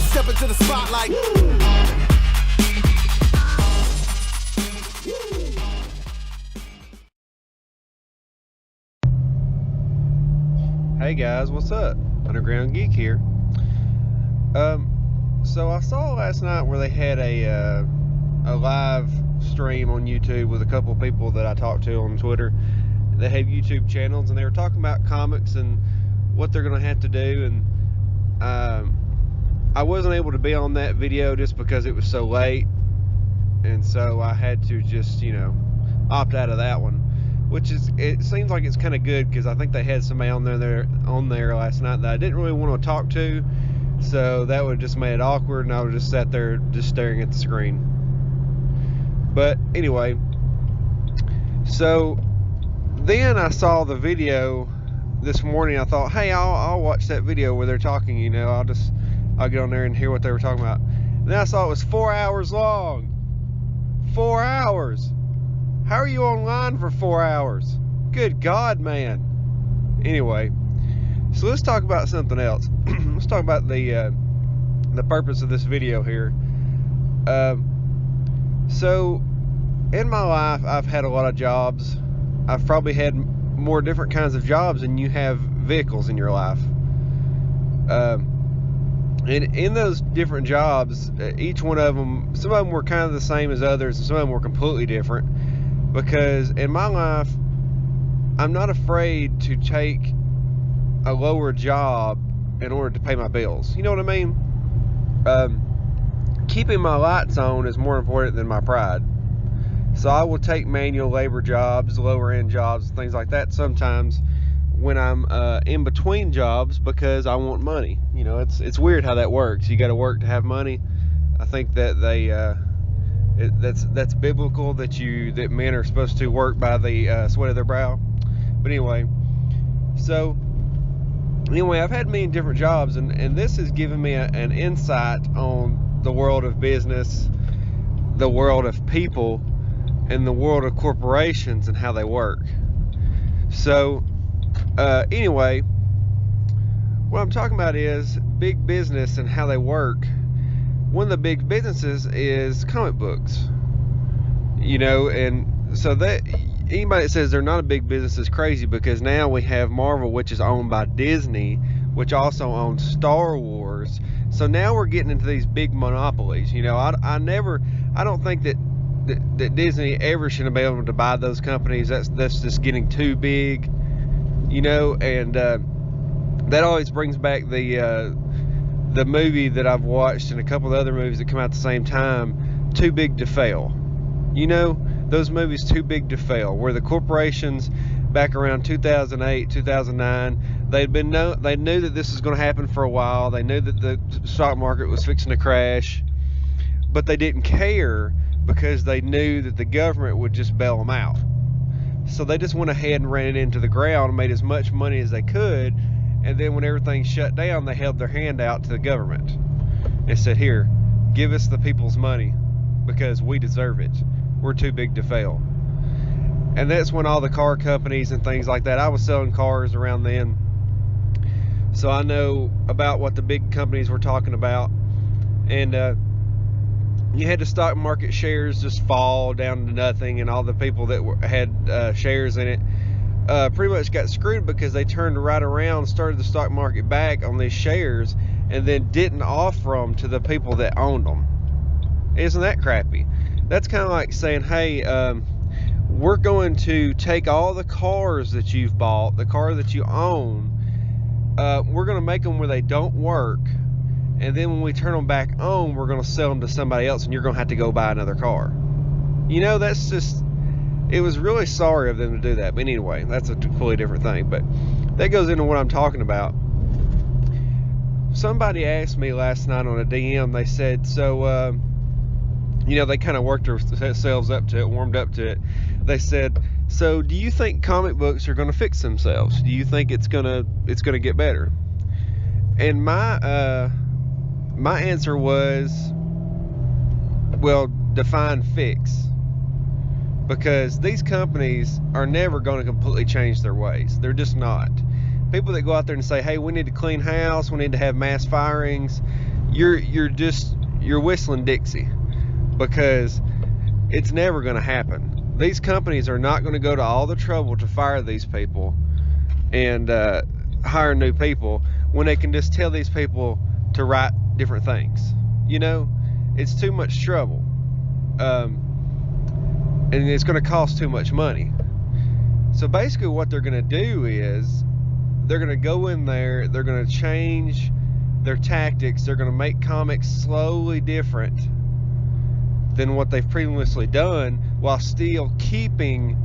Step into the spotlight. Hey guys, what's up? Underground Geek here. So I saw last night where they had a live stream on YouTube with a couple of people that I talked to on Twitter. They have YouTube channels, and they were talking about comics and what they're going to have to do. And I wasn't able to be on that video just because it was so late, and so I had to just, opt out of that one. Which is, it seems like it's kind of good, because I think they had somebody on there last night that I didn't really want to talk to, so that would have just made it awkward, and I would just sat there just staring at the screen. But anyway, so then I saw the video this morning. I thought, hey, I'll watch that video where they're talking. I'll get on there and hear what they were talking about. And then I saw it was 4 hours long. 4 hours. How are you online for 4 hours? Good God, man. Anyway, so let's talk about something else. Let's talk about the purpose of this video here. So, in my life, I've had a lot of jobs. I've probably had more different kinds of jobs than you have vehicles in your life. And in those different jobs, each one of them, some of them were kind of the same as others, and some of them were completely different. Because in my life, I'm not afraid to take a lower job in order to pay my bills. You know what I mean? Keeping my lights on is more important than my pride. So I will take manual labor jobs, lower end jobs, things like that sometimes when I'm in between jobs, because I want money. It's weird how that works. You got to work to have money. I think that that's biblical, that men are supposed to work by the sweat of their brow. But anyway, I've had many different jobs, and this has given me an insight on the world of business, the world of people, and the world of corporations and how they work. So anyway, what I'm talking about is big business and how they work. One of the big businesses is comic books, and so that anybody that says they're not a big business is crazy, because now we have Marvel, which is owned by Disney, which also owns Star Wars. So now we're getting into these big monopolies. I don't think that Disney ever should have been able to buy those companies. That's just getting too big, and that always brings back the movie that I've watched, and a couple of other movies that come out at the same time, Too Big to Fail. Those movies, Too Big to Fail, where the corporations back around 2008, 2009, they knew that this was going to happen for a while. They knew that the stock market was fixing to crash, but they didn't care, because they knew that the government would just bail them out. So they just went ahead and ran it into the ground and made as much money as they could. And then when everything shut down, they held their hand out to the government and said, here, give us the people's money, because we deserve it. We're too big to fail. And that's when all the car companies and things like that, I was selling cars around then, so I know about what the big companies were talking about. And you had the stock market shares just fall down to nothing, and all the people that had shares in it pretty much got screwed, because they turned right around, started the stock market back on these shares, and then didn't offer them to the people that owned them. Isn't that crappy? That's kind of like saying, hey, we're going to take all the cars that you've bought, the car that you own, we're going to make them where they don't work, and then when we turn them back on, we're going to sell them to somebody else, and you're going to have to go buy another car. That's just, it was really sorry of them to do that. But anyway, that's a completely different thing. But that goes into what I'm talking about. Somebody asked me last night on a DM, they said, so, they kind of worked themselves up to it, warmed up to it. They said, so do you think comic books are going to fix themselves? Do you think it's gonna get better? And my answer was, well, define fix. because these companies are never going to completely change their ways. They're just not. People that go out there and say, hey, we need to clean house, we need to have mass firings, you're whistling Dixie, because it's never going to happen. These companies are not going to go to all the trouble to fire these people and hire new people when they can just tell these people to write different things. You know, it's too much trouble. And it's going to cost too much money. So basically what they're going to do is they're going to go in there, they're going to change their tactics, they're going to make comics slowly different than what they've previously done, while still keeping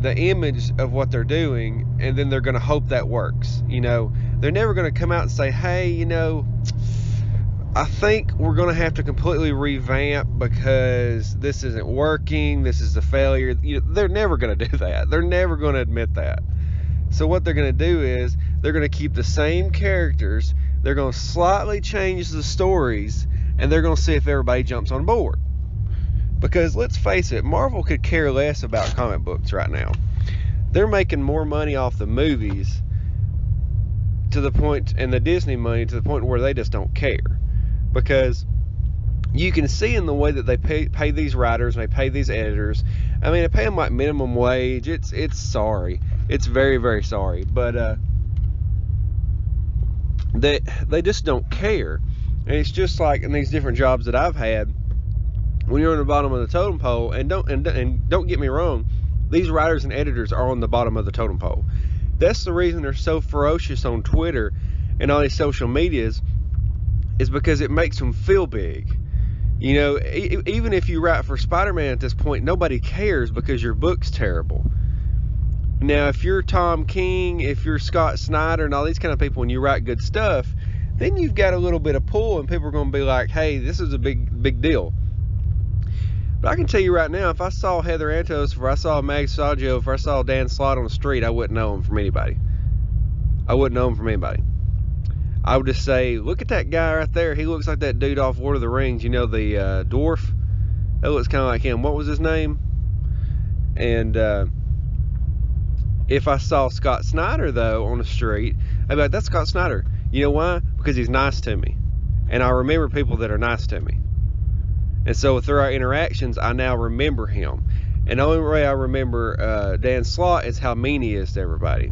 the image of what they're doing, and then they're going to hope that works. You know, they're never going to come out and say, hey, you know, I think we're going to have to completely revamp because this isn't working, this is a failure. You know, they're never going to do that. They're never going to admit that. So what they're going to do is they're going to keep the same characters, they're going to slightly change the stories, and they're going to see if everybody jumps on board. Because let's face it, Marvel could care less about comic books right now. They're making more money off the movies to the point, and the Disney money to the point where they just don't care. Because you can see in the way that they pay these writers and they pay these editors. I mean, they pay them like minimum wage. It's sorry. It's very, very sorry. But they just don't care. And it's just like in these different jobs that I've had, when you're on the bottom of the totem pole, and don't get me wrong, these writers and editors are on the bottom of the totem pole. That's the reason they're so ferocious on Twitter and all these social medias, is because it makes them feel big. You know, even if you write for Spider-Man at this point, nobody cares because your book's terrible. Now, if you're Tom King, if you're Scott Snyder and all these kind of people, and you write good stuff, then you've got a little bit of pull, and people are going to be like, hey, this is a big deal. But I can tell you right now, if I saw Heather Antos, if I saw Mag Saggio, if I saw Dan Slott on the street, I wouldn't know him from anybody. I wouldn't know him from anybody. I would just say, look at that guy right there. He looks like that dude off Lord of the Rings. You know, the dwarf? That looks kind of like him. What was his name? And if I saw Scott Snyder, though, on the street, I'd be like, that's Scott Snyder. You know why? Because he's nice to me. And I remember people that are nice to me. And so through our interactions, I now remember him. And the only way I remember Dan Slott is how mean he is to everybody.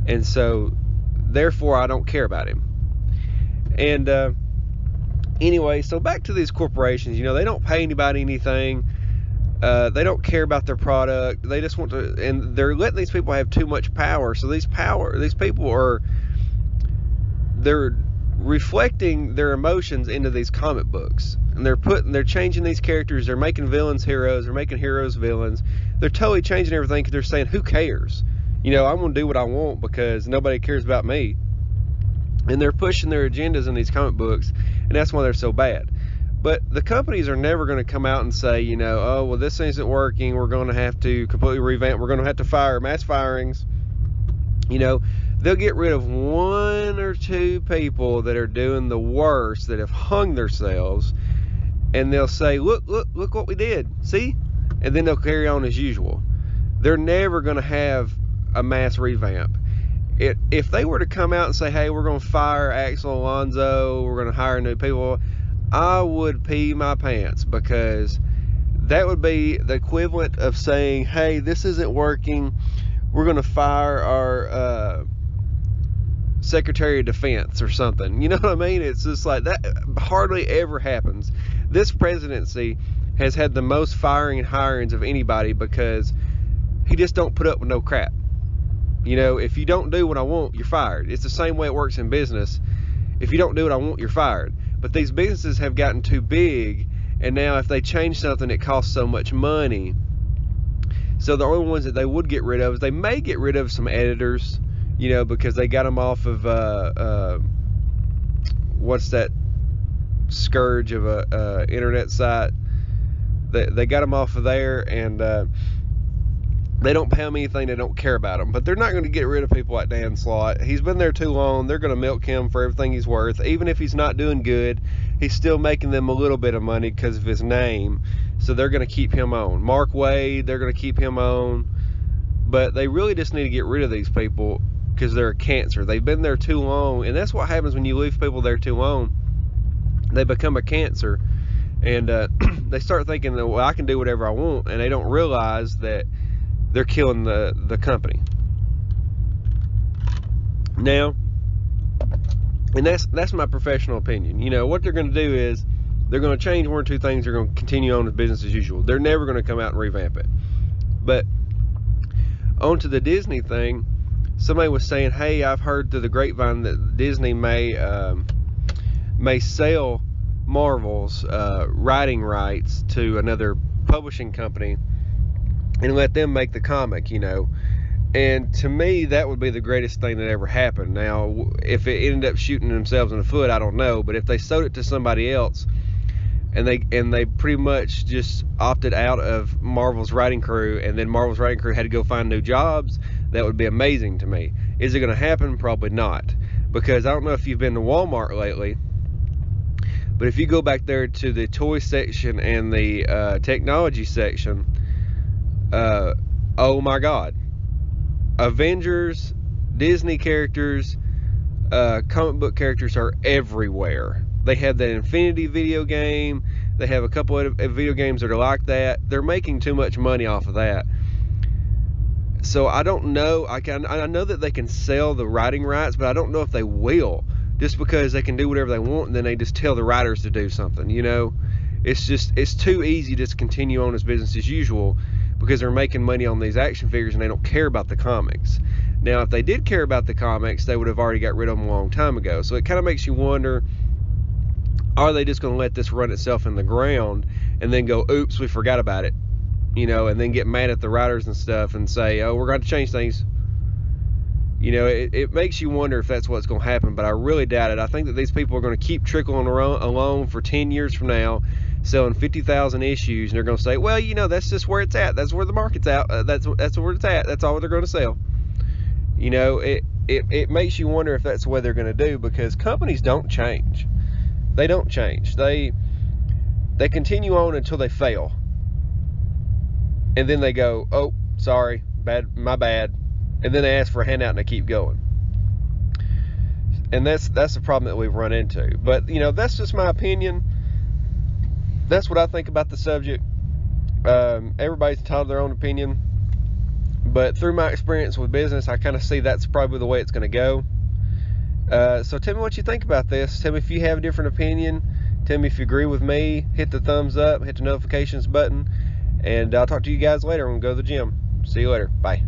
And so therefore, I don't care about him. And anyway, so back to these corporations. You know, they don't pay anybody anything. They don't care about their product. They just want to, and they're letting these people have too much power. So these people they're reflecting their emotions into these comic books, and they're changing these characters. They're making villains heroes. They're making heroes villains. They're totally changing everything because they're saying, who cares? You know, I'm going to do what I want because nobody cares about me. And they're pushing their agendas in these comic books, and that's why they're so bad. But the companies are never going to come out and say, you know, oh, well, this isn't working. We're going to have to completely revamp. We're going to have to fire mass firings. You know, they'll get rid of one or two people that are doing the worst, that have hung themselves, and they'll say, look what we did. See? And then they'll carry on as usual. They're never going to have a mass revamp. If they were to come out and say, hey, we're going to fire Axel Alonso, we're going to hire new people, I would pee my pants, because that would be the equivalent of saying, hey, this isn't working, we're going to fire our Secretary of Defense or something. You know what I mean? It's just like that hardly ever happens. This presidency has had the most firing and hirings of anybody, because he just don't put up with no crap. You know, if you don't do what I want, you're fired. It's the same way it works in business. If you don't do what I want, you're fired. But these businesses have gotten too big, and now if they change something, it costs so much money. So the only ones that they would get rid of is, they may get rid of some editors, you know, because they got them off of what's that scourge of a internet site? They got them off of there, and they don't pay them anything. They don't care about them. But they're not going to get rid of people like Dan Slott. He's been there too long. They're going to milk him for everything he's worth. Even if he's not doing good, he's still making them a little bit of money because of his name. so they're going to keep him on. Mark Wade, they're going to keep him on, but they really just need to get rid of these people because they're a cancer. They've been there too long, and that's what happens when you leave people there too long. They become a cancer, and they start thinking that, well, I can do whatever I want, and they don't realize that they're killing the company. Now, and that's my professional opinion. You know, what they're going to do is they're going to change one or two things. They're going to continue on as business as usual. They're never going to come out and revamp it. But onto the Disney thing, somebody was saying, hey, I've heard through the grapevine that Disney may sell Marvel's writing rights to another publishing company and let them make the comic, you know. And to me, that would be the greatest thing that ever happened. Now, if it ended up shooting themselves in the foot, I don't know. But if they sold it to somebody else, and they pretty much just opted out of Marvel's writing crew, and then Marvel's writing crew had to go find new jobs, that would be amazing to me. Is it going to happen? Probably not. Because I don't know if you've been to Walmart lately, but if you go back there to the toy section and the technology section, oh my God. Avengers, Disney characters, comic book characters are everywhere. They have that Infinity video game. They have a couple of video games that are like that. They're making too much money off of that. So I don't know. I know that they can sell the writing rights, but I don't know if they will. Just because they can do whatever they want, and then they just tell the writers to do something. You know, it's too easy to just continue on as business as usual, because they're making money on these action figures and they don't care about the comics. Now, if they did care about the comics, they would have already got rid of them a long time ago. So it kind of makes you wonder, are they just going to let this run itself in the ground and then go, oops, we forgot about it, you know, and then get mad at the writers and stuff and say, oh, we're going to change things. You know, it makes you wonder if that's what's going to happen, but I really doubt it. I think that these people are going to keep trickling along for 10 years from now, selling 50,000 issues, and they're going to say, well, you know, that's just where it's at. That's where the market's at. That's where it's at. That's all they're going to sell. You know, it makes you wonder if that's what they're going to do, because companies don't change. They don't change. They continue on until they fail, and then they go, oh, sorry, my bad, and then they ask for a handout and they keep going. And that's the problem that we've run into. But you know, that's just my opinion. That's what I think about the subject. Everybody's entitled to their own opinion, but through my experience with business, I kind of see that's probably the way it's going to go. So tell me what you think about this. Tell me if you have a different opinion. Tell me if you agree with me. Hit the thumbs up, hit the notifications button, and I'll talk to you guys later when we go to the gym. See you later. Bye.